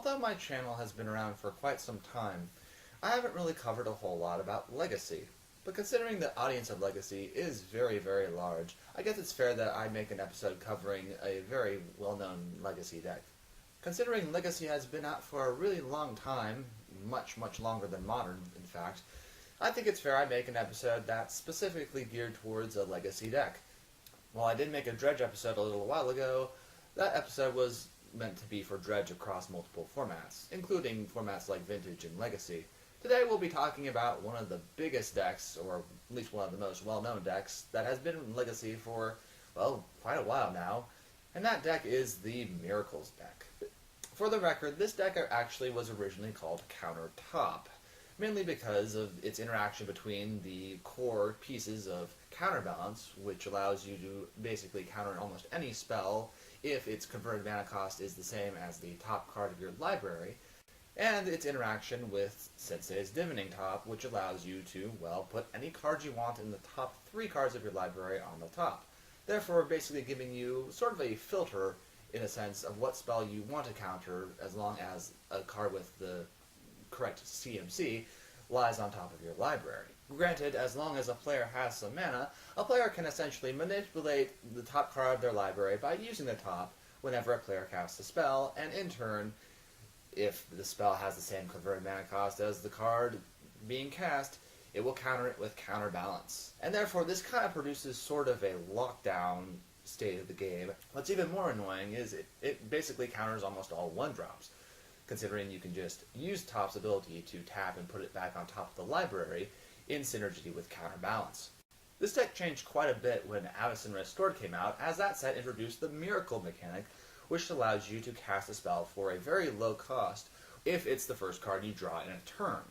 Although my channel has been around for quite some time, I haven't really covered a whole lot about Legacy. But considering the audience of Legacy is very, very large, I guess it's fair that I make an episode covering a very well-known Legacy deck. Considering Legacy has been out for a really long time, much, much longer than Modern, in fact, I think it's fair I make an episode that's specifically geared towards a Legacy deck. While I did make a Dredge episode a little while ago, that episode was meant to be for Dredge across multiple formats, including formats like Vintage and Legacy. Today we'll be talking about one of the biggest decks, or at least one of the most well-known decks, that has been in Legacy for, well, quite a while now, and that deck is the Miracles deck. For the record, this deck actually was originally called Countertop, mainly because of its interaction between the core pieces of Counterbalance, which allows you to basically counter almost any spell if its converted mana cost is the same as the top card of your library, and its interaction with Sensei's Divining Top, which allows you to, well, put any cards you want in the top 3 cards of your library on the top. Therefore, basically giving you sort of a filter, in a sense, of what spell you want to counter, as long as a card with the correct CMC lies on top of your library. Granted, as long as a player has some mana, a player can essentially manipulate the top card of their library by using the top whenever a player casts a spell, and in turn, if the spell has the same converted mana cost as the card being cast, it will counter it with Counterbalance. And therefore, this kind of produces sort of a lockdown state of the game. What's even more annoying is it basically counters almost all 1-drops, considering you can just use Top's ability to tap and put it back on top of the library in synergy with Counterbalance. This deck changed quite a bit when Avacyn Restored came out, as that set introduced the Miracle mechanic, which allows you to cast a spell for a very low cost if it's the first card you draw in a turn.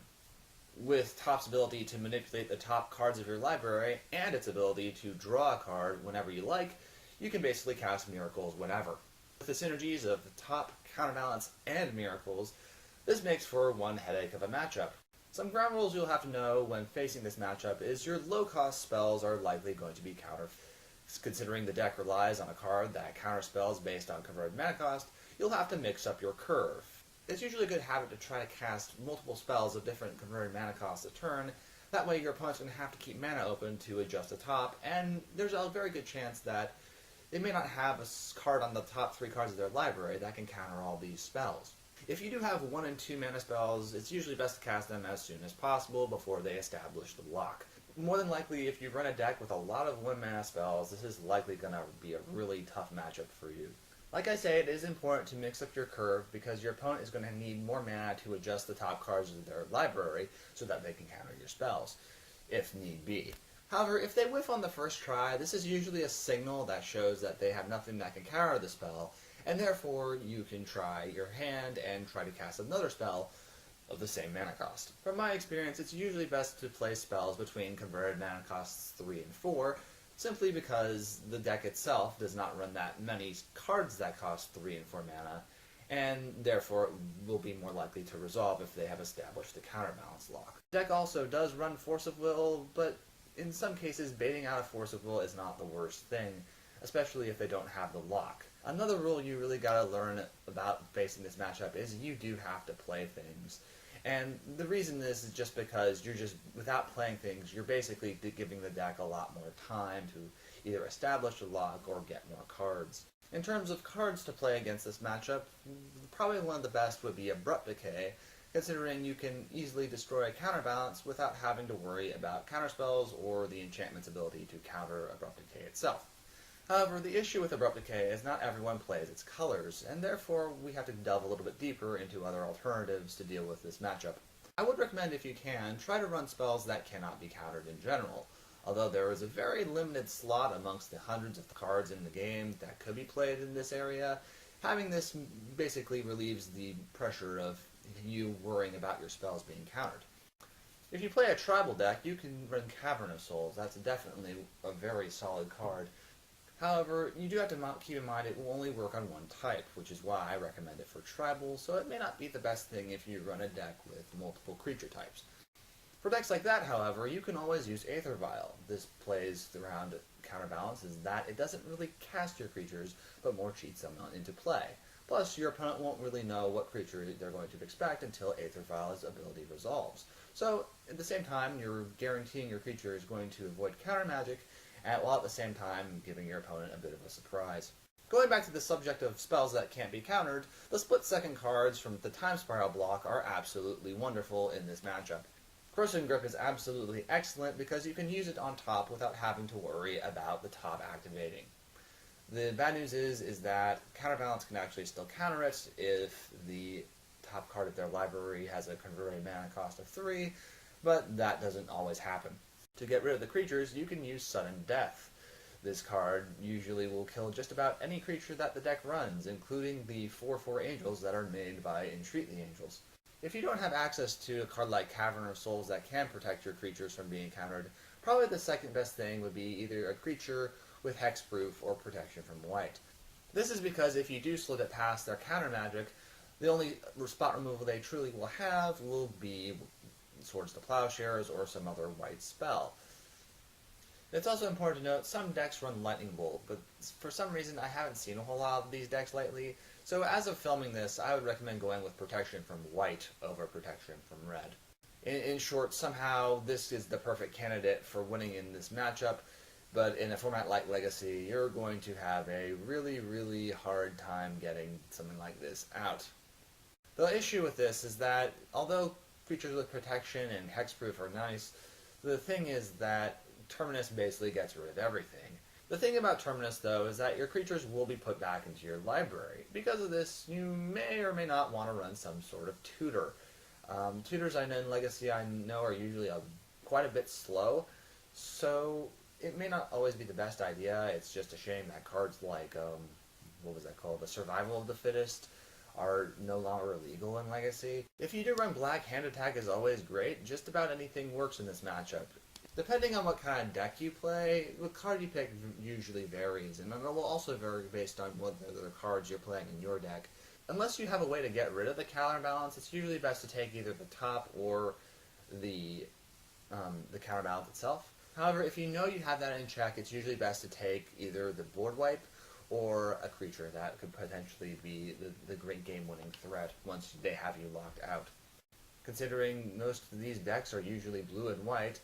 With Top's ability to manipulate the top cards of your library, and its ability to draw a card whenever you like, you can basically cast Miracles whenever. With the synergies of Top, Counterbalance, and Miracles, this makes for one headache of a matchup. Some ground rules you'll have to know when facing this matchup is your low-cost spells are likely going to be counter. Considering the deck relies on a card that counters spells based on converted mana cost, you'll have to mix up your curve. It's usually a good habit to try to cast multiple spells of different converted mana costs a turn. That way your opponent's going to have to keep mana open to adjust the top, and there's a very good chance that they may not have a card on the top 3 cards of their library that can counter all these spells. If you do have 1 and 2 mana spells, it's usually best to cast them as soon as possible before they establish the block. More than likely, if you run a deck with a lot of 1 mana spells, this is likely going to be a really tough matchup for you. Like I say, it is important to mix up your curve because your opponent is going to need more mana to adjust the top cards of their library so that they can counter your spells, if need be. However, if they whiff on the first try, this is usually a signal that shows that they have nothing that can counter the spell, and therefore you can try your hand and try to cast another spell of the same mana cost. From my experience, it's usually best to play spells between converted mana costs 3 and 4, simply because the deck itself does not run that many cards that cost 3 and 4 mana, and therefore will be more likely to resolve if they have established the Counterbalance lock. The deck also does run Force of Will, but in some cases baiting out a Force of Will is not the worst thing, especially if they don't have the lock. Another rule you really gotta learn about facing this matchup is you do have to play things. And the reason this is just because without playing things, you're basically giving the deck a lot more time to either establish a lock or get more cards. In terms of cards to play against this matchup, probably one of the best would be Abrupt Decay, considering you can easily destroy a Counterbalance without having to worry about counterspells or the enchantment's ability to counter Abrupt Decay itself. However, the issue with Abrupt Decay is not everyone plays its colors, and therefore we have to delve a little bit deeper into other alternatives to deal with this matchup. I would recommend, if you can, try to run spells that cannot be countered in general. Although there is a very limited slot amongst the hundreds of cards in the game that could be played in this area, having this basically relieves the pressure of you worrying about your spells being countered. If you play a tribal deck, you can run Cavern of Souls. That's definitely a very solid card. However, you do have to keep in mind it will only work on one type, which is why I recommend it for tribal, so it may not be the best thing if you run a deck with multiple creature types. For decks like that, however, you can always use Aether Vial. This plays around Counterbalance is that it doesn't really cast your creatures, but more cheats them into play. Plus, your opponent won't really know what creature they're going to expect until Aether Vial's ability resolves. So, at the same time, you're guaranteeing your creature is going to avoid counter magic, while at the same time giving your opponent a bit of a surprise. Going back to the subject of spells that can't be countered, the split-second cards from the Time Spiral block are absolutely wonderful in this matchup. Corrosive Grip is absolutely excellent because you can use it on top without having to worry about the top activating. The bad news is that Counterbalance can actually still counter it if the top card of their library has a converted mana cost of 3, but that doesn't always happen. To get rid of the creatures, you can use Sudden Death. This card usually will kill just about any creature that the deck runs, including the 4/4 Angels that are made by Entreat the Angels. If you don't have access to a card like Cavern of Souls that can protect your creatures from being countered, probably the second best thing would be either a creature with hexproof or protection from white. This is because if you do slip it past their counter magic, the only spot removal they truly will have will be Swords to Plowshares or some other white spell. It's also important to note some decks run Lightning Bolt, but for some reason I haven't seen a whole lot of these decks lately, so as of filming this, I would recommend going with protection from white over protection from red. In short, somehow this is the perfect candidate for winning in this matchup, but in a format like Legacy, you're going to have a really, really hard time getting something like this out. The issue with this is that, although creatures with protection and hexproof are nice, the thing is that Terminus basically gets rid of everything. The thing about Terminus, though, is that your creatures will be put back into your library. Because of this, you may or may not want to run some sort of tutor. Tutors I know in Legacy I know are usually quite a bit slow, so it may not always be the best idea. It's just a shame that cards like, what was that called, the Survival of the Fittest, are no longer illegal in Legacy. If you do run black, Hand Attack is always great. Just about anything works in this matchup. Depending on what kind of deck you play, the card you pick usually varies, and it will also vary based on what the cards you're playing in your deck. Unless you have a way to get rid of the counterbalance, it's usually best to take either the top or the counterbalance itself. However, if you know you have that in check, it's usually best to take either the board wipe or a creature that could potentially be the great game-winning threat once they have you locked out. Considering most of these decks are usually blue and white,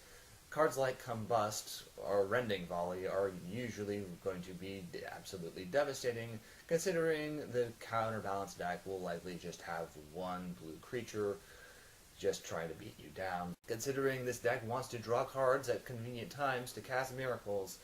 cards like Combust or Rending Volley are usually going to be absolutely devastating, considering the counterbalance deck will likely just have one blue creature just trying to beat you down. Considering this deck wants to draw cards at convenient times to cast miracles,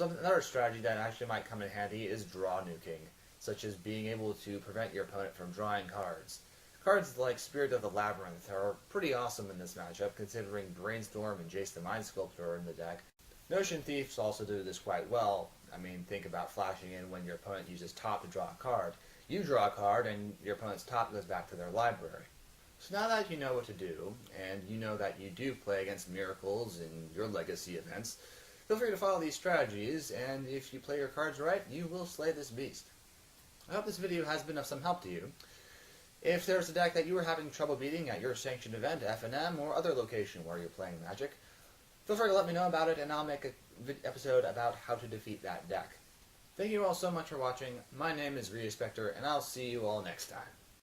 another strategy that actually might come in handy is draw nuking, such as being able to prevent your opponent from drawing cards. Cards like Spirit of the Labyrinth are pretty awesome in this matchup, considering Brainstorm and Jace the Mind Sculptor are in the deck. Notion Thieves also do this quite well. I mean, think about flashing in when your opponent uses top to draw a card. You draw a card, and your opponent's top goes back to their library. So now that you know what to do, and you know that you do play against miracles in your Legacy events, feel free to follow these strategies, and if you play your cards right, you will slay this beast. I hope this video has been of some help to you. If there's a deck that you are having trouble beating at your sanctioned event, FNM, or other location where you're playing Magic, feel free to let me know about it, and I'll make an episode about how to defeat that deck. Thank you all so much for watching. My name is Rhea Spectre, and I'll see you all next time.